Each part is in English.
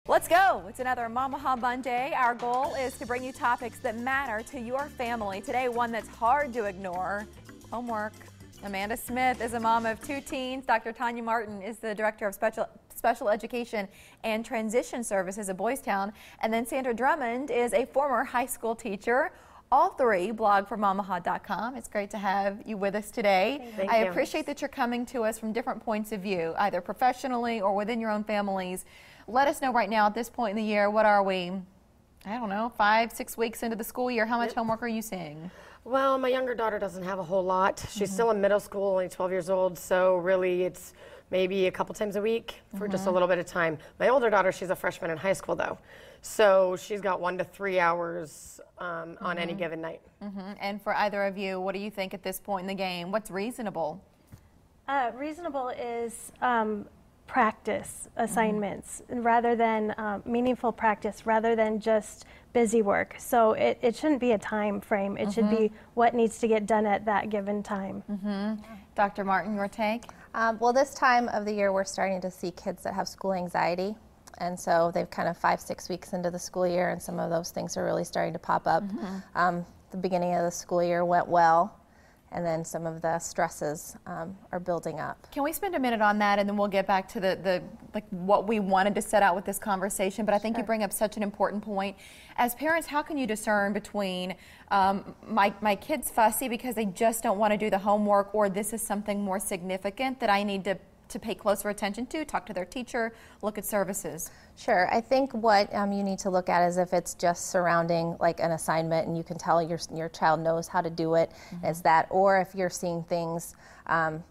Let's go. It's another Momaha Monday. Our goal is to bring you topics that matter to your family. Today, one that's hard to ignore, homework. Amanda Smith is a mom of 2 teens. Dr. Tanya Martin is the director of special education and transition services at Boys Town. And then Sandra Drummond is a former high school teacher. All 3 blog for Momaha.com. It's great to have you with us today. Thank I you. appreciate that you're coming to us from different points of view, either professionally or within your own families. Let us know right now at this point in the year, what are we, I don't know, 5, 6 weeks into the school year? How much homework are you seeing? Well, my younger daughter doesn't have a whole lot. She's still in middle school, only 12 years old, so really it's maybe a couple times a week for just a little bit of time. My older daughter, she's a freshman in high school though, so she's got 1 to 3 hours on any given night. And for either of you, what do you think at this point in the game? What's reasonable? Reasonable is practice assignments rather than meaningful practice, rather than just busy work. So it shouldn't be a time frame. It should be what needs to get done at that given time. Dr. Martin, your take? Well, this time of the year, we're starting to see kids that have school anxiety. And so they've kind of 5, 6 weeks into the school year, and some of those things are really starting to pop up. The beginning of the school year went well, and then some of the stresses are building up. Can we spend a minute on that, and then we'll get back to the what we wanted to set out with this conversation? But I think you bring up such an important point. As parents, how can you discern between my kid's fussy because they just don't want to do the homework, or this is something more significant that I need to pay closer attention to, talk to their teacher, look at services? Sure. I think what you need to look at is if it's just surrounding like an assignment and you can tell your child knows how to do it, is that, or if you're seeing things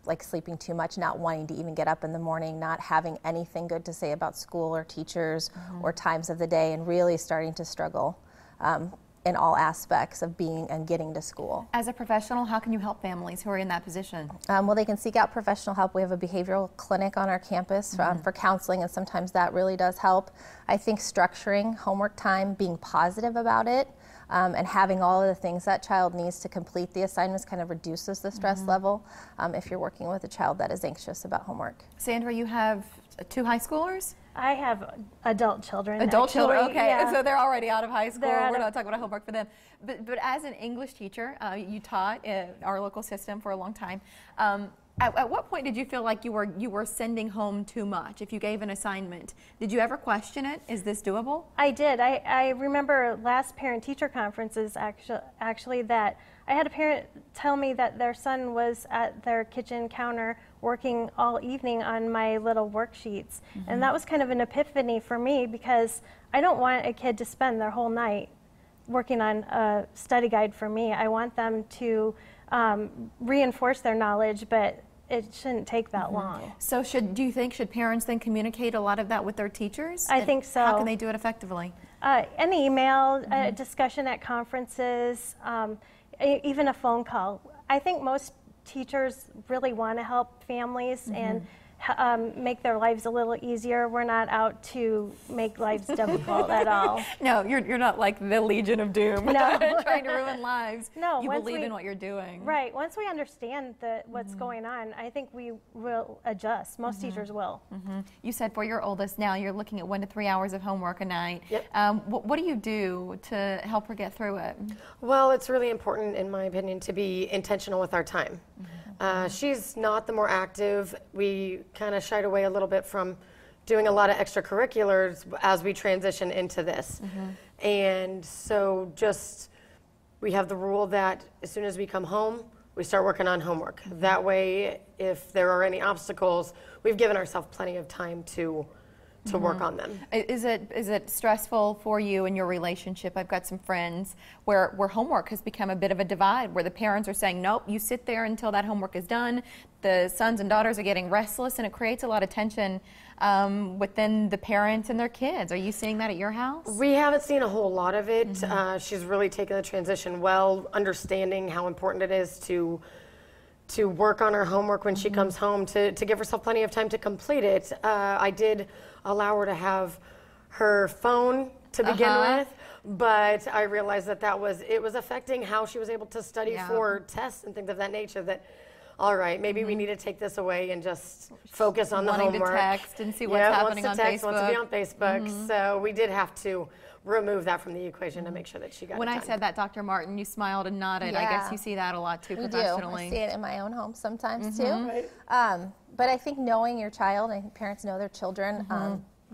like sleeping too much, not wanting to even get up in the morning, not having anything good to say about school or teachers or times of the day, and really starting to struggle in all aspects of being and getting to school. As a professional, how can you help families who are in that position? Well, they can seek out professional help. We have a behavioral clinic on our campus for counseling, and sometimes that really does help. I think structuring homework time, being positive about it, and having all of the things that child needs to complete the assignments kind of reduces the stress level if you're working with a child that is anxious about homework. Sandra, you have 2 high schoolers? I have adult children. Adult children, okay. Yeah. So they're already out of high school. We're not talking about homework for them. But as an English teacher, you taught in our local system for a long time. At what point did you feel like you were sending home too much? If you gave an assignment, did you ever question it? Is this doable? I did. I remember last parent-teacher conferences actually that I had a parent tell me that their son was at their kitchen counter working all evening on my little worksheets. And that was kind of an epiphany for me, because I don't want a kid to spend their whole night working on a study guide for me. I want them to reinforce their knowledge, but it shouldn't take that long. So do you think should parents then communicate a lot of that with their teachers? I think so. How can they do it effectively? An email, a discussion at conferences, even a phone call. I think most teachers really want to help families and make their lives a little easier. We're not out to make lives difficult at all. No, you're not like the Legion of Doom, no. trying to ruin lives. No, you believe in what you're doing. Right. Once we understand what's going on, I think we will adjust. Most teachers will. You said for your oldest now, you're looking at 1 to 3 hours of homework a night. Yep. What do you do to help her get through it? Well, it's really important, in my opinion, to be intentional with our time. She's not the more active. We kind of shied away a little bit from doing a lot of extracurriculars as we transition into this. And so we have the rule that as soon as we come home, we start working on homework. That way, if there are any obstacles, we've given ourselves plenty of time to work on them. Is it stressful for you in your relationship? I've got some friends where homework has become a bit of a divide, where the parents are saying, nope, you sit there until that homework is done. The sons and daughters are getting restless, and it creates a lot of tension within the parents and their kids. Are you seeing that at your house? We haven't seen a whole lot of it. She's really taken the transition well, understanding how important it is to work on her homework when she comes home, to give herself plenty of time to complete it. I did allow her to have her phone to begin with, but I realized that it was affecting how she was able to study for tests and things of that nature, that all right, maybe we need to take this away and just focus on the Wanting homework. to text and see what's happening on wants to be Facebook. on Facebook. So we did have to remove that from the equation to make sure that she got When it I done. said that, Dr. Martin, you smiled and nodded. I guess Yeah. you see that a lot too We do. professionally. I see it in my own home sometimes too. Right. But I think knowing your child, I think parents know their children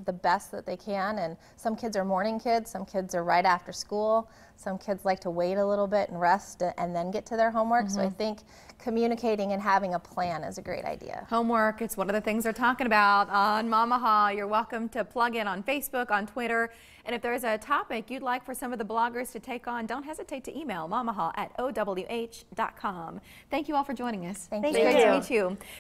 the best that they can. And some kids are morning kids, some kids are right after school, some kids like to wait a little bit and rest and then get to their homework. So I think communicating and having a plan is a great idea. Homework, it's one of the things they're talking about on Momaha. You're welcome to plug in on Facebook, on Twitter. And if there's a topic you'd like for some of the bloggers to take on, don't hesitate to email momaha@owh.com. Thank you all for joining us. Thank It's you. great to meet you.